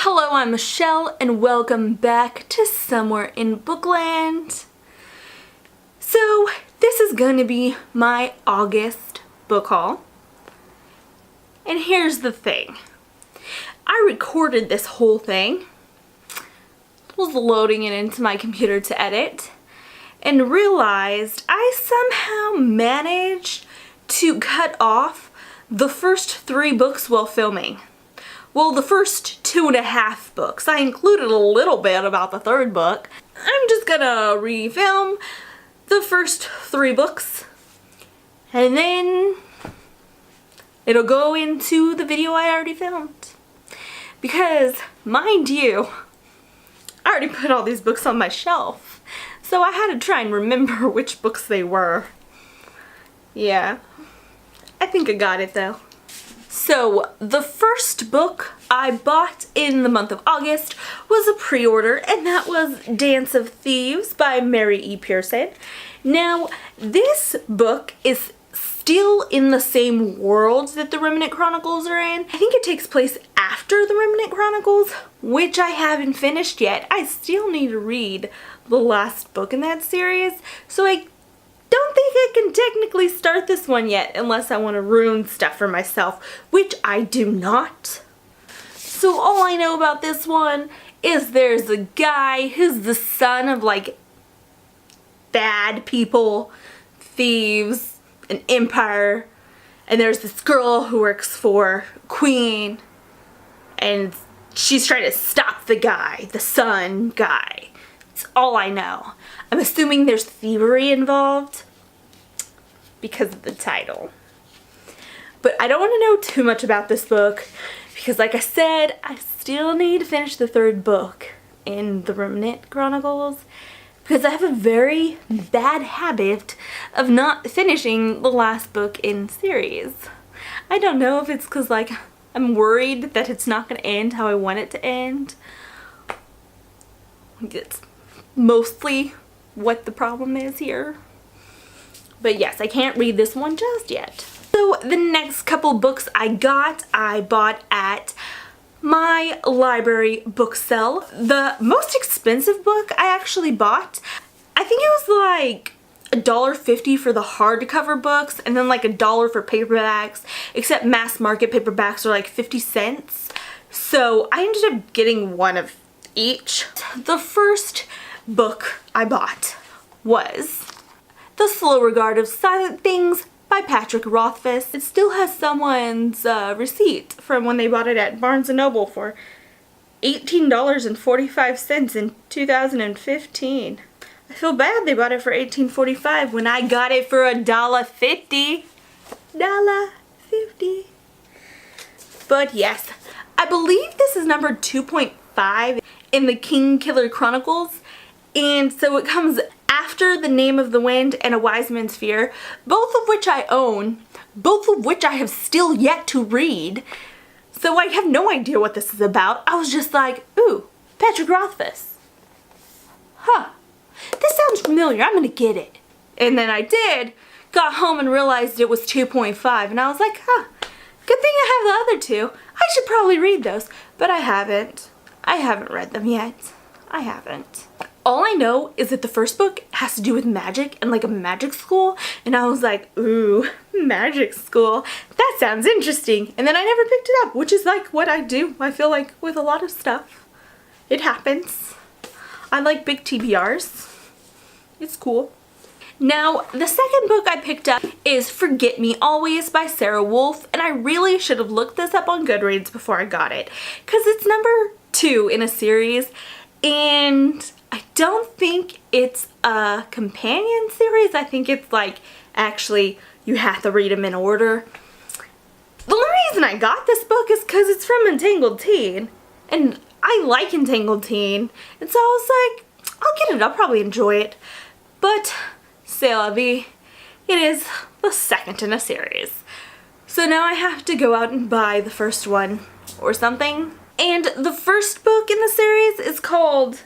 Hello, I'm Michelle and welcome back to Somewhere in Bookland. So this is going to be my August book haul. And here's the thing. I recorded this whole thing, was loading it into my computer to edit, and realized I somehow managed to cut off the first 3 books while filming. Well, the first 2.5 books. I included a little bit about the 3rd book. I'm just gonna refilm the first 3 books and then it'll go into the video I already filmed. Because, mind you, I already put all these books on my shelf, so I had to try and remember which books they were. Yeah, I think I got it though. So, the first book I bought in the month of August was a pre-order, and that was Dance of Thieves by Mary E. Pearson. Now, this book is still in the same world that the Remnant Chronicles are in. I think it takes place after the Remnant Chronicles, which I haven't finished yet. I still need to read the last book in that series, so I don't think I can technically start this one yet unless I want to ruin stuff for myself, which I do not. So all I know about this one is there's a guy who's the son of like bad people, thieves, an empire, and there's this girl who works for Queen and she's trying to stop the guy, the son guy. That's all I know. I'm assuming there's thievery involved because of the title. But I don't want to know too much about this book because, like I said, I still need to finish the 3rd book in the Remnant Chronicles because I have a very bad habit of not finishing the last book in series. I don't know if it's because, like, I'm worried that it's not going to end how I want it to end. It's mostly what the problem is here. But yes, I can't read this one just yet. So the next couple books I bought at my library book sale. The most expensive book I actually bought, I think it was like $1.50 for the hardcover books and then like $1 for paperbacks, except mass market paperbacks are like 50 cents. So I ended up getting one of each. The first book I bought was The Slow Regard of Silent Things by Patrick Rothfuss. It still has someone's receipt from when they bought it at Barnes & Noble for $18.45 in 2015. I feel bad they bought it for $18.45 when I got it for $1.50. $1.50. But yes, I believe this is number 2.5 in the King Killer Chronicles, and so it comes after The Name of the Wind and A Wise Man's Fear, both of which I own, both of which I have still yet to read, so I have no idea what this is about. I was just like, ooh, Patrick Rothfuss. Huh, this sounds familiar, I'm gonna get it. And then I did, got home and realized it was 2.5, and I was like, huh, good thing I have the other 2. I should probably read those, but I haven't. I haven't read them yet. I haven't. All I know is that the first book has to do with magic and like a magic school, and I was like, ooh, magic school, that sounds interesting. And then I never picked it up, which is like what I do, I feel like, with a lot of stuff. It happens. I like big TBRs. It's cool. Now, the second book I picked up is Forget Me Always by Sarah Wolf, and I really should have looked this up on Goodreads before I got it, because it's number 2 in a series, and I don't think it's a companion series. I think it's like, actually, you have to read them in order. The only reason I got this book is because it's from Entangled Teen, and I like Entangled Teen, and so I was like, I'll get it, I'll probably enjoy it. But, c'est la vie, it is the 2nd in a series. So now I have to go out and buy the first one, or something. And the first book in the series is called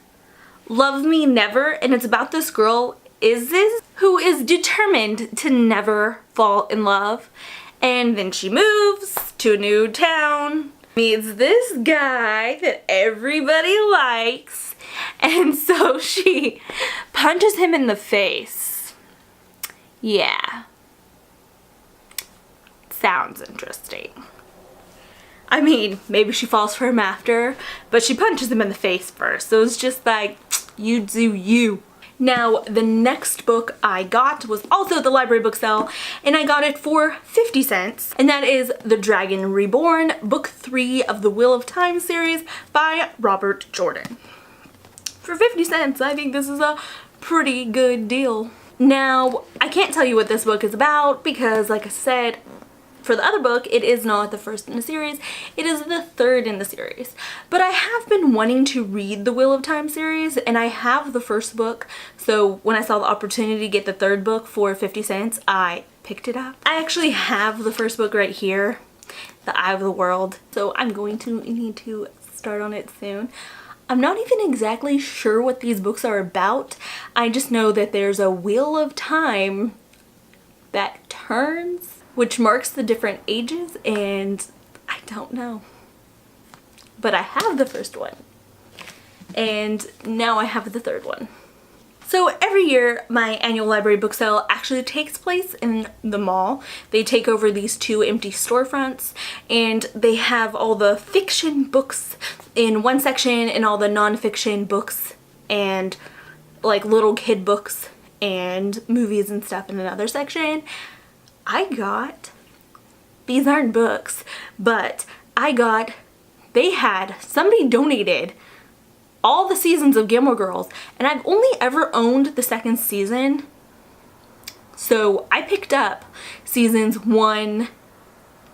Love Me Never, and it's about this girl, Isis, who is determined to never fall in love. And then she moves to a new town, meets this guy that everybody likes, and so she punches him in the face. Yeah. Sounds interesting. I mean, maybe she falls for him after, but she punches him in the face first, so it's just like, you do you. Now, the next book I got was also at the library book sale, and I got it for 50 cents, and that is The Dragon Reborn, Book 3 of the Wheel of Time series by Robert Jordan. For 50 cents, I think this is a pretty good deal. Now, I can't tell you what this book is about because, like I said, for the other book, it is not the first in the series, it is the third in the series. But I have been wanting to read the Wheel of Time series, and I have the first book, so when I saw the opportunity to get the third book for 50 cents, I picked it up. I actually have the first book right here, The Eye of the World, so I'm going to need to start on it soon. I'm not even exactly sure what these books are about. I just know that there's a Wheel of Time that turns, which marks the different ages, and I don't know. But I have the first one, and now I have the third one. So every year, my annual library book sale actually takes place in the mall. They take over these two empty storefronts, and they have all the fiction books in one section and all the non-fiction books and like little kid books and movies and stuff in another section. I got, these aren't books, but somebody donated all the seasons of Gilmore Girls, and I've only ever owned the second season. So I picked up seasons 1,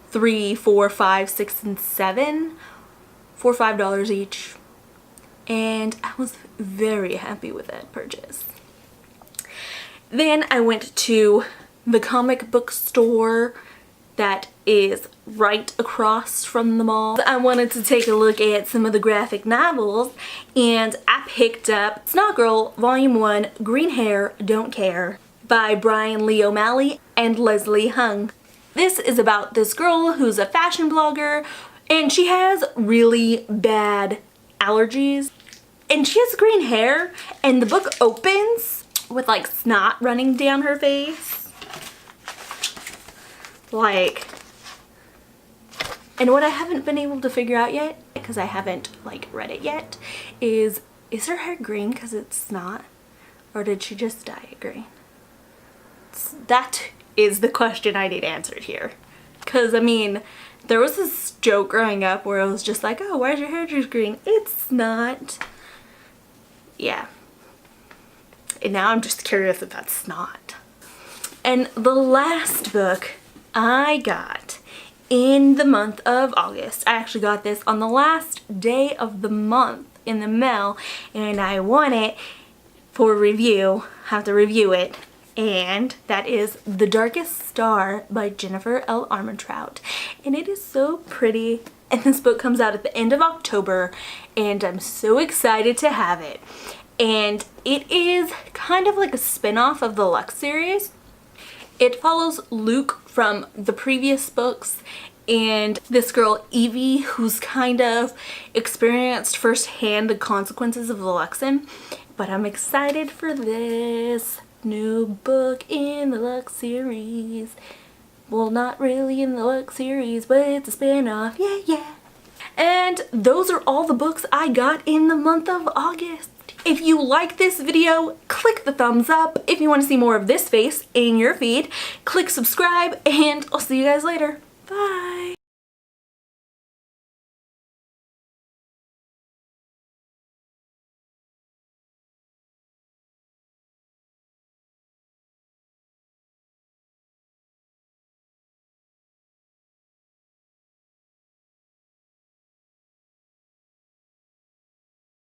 3, 4, 5, 6, and 7 for $5 each. And I was very happy with that purchase. Then I went to the comic book store that is right across from the mall. I wanted to take a look at some of the graphic novels, and I picked up Snot Girl Volume 1, Green Hair, Don't Care by Brian Lee O'Malley and Leslie Hung. This is about this girl who's a fashion blogger, and she has really bad allergies, and she has green hair, and the book opens with like snot running down her face. Like, and what I haven't been able to figure out yet, because I haven't like read it yet, is her hair green because it's snot, or did she just dye it green? That is the question I need answered here. Because I mean, there was this joke growing up where it was just like, oh, why is your hair just green? It's not. Yeah. And now I'm just curious if that's snot. And the last book I got in the month of August. I actually got this on the last day of the month in the mail, and I want it for review. Have to review it, and that is The Darkest Star by Jennifer L. Armentrout, and it is so pretty. And this book comes out at the end of October, and I'm so excited to have it. And it is kind of like a spin-off of the Lux series. It follows Luke from the previous books and this girl Evie, who's kind of experienced firsthand the consequences of the Luxem. But I'm excited for this new book in the Lux series. Well, not really in the Lux series, but it's a spin-off. Yeah, yeah. And those are all the books I got in the month of August. If you like this video, click the thumbs up. If you want to see more of this face in your feed, click subscribe, and I'll see you guys later. Bye!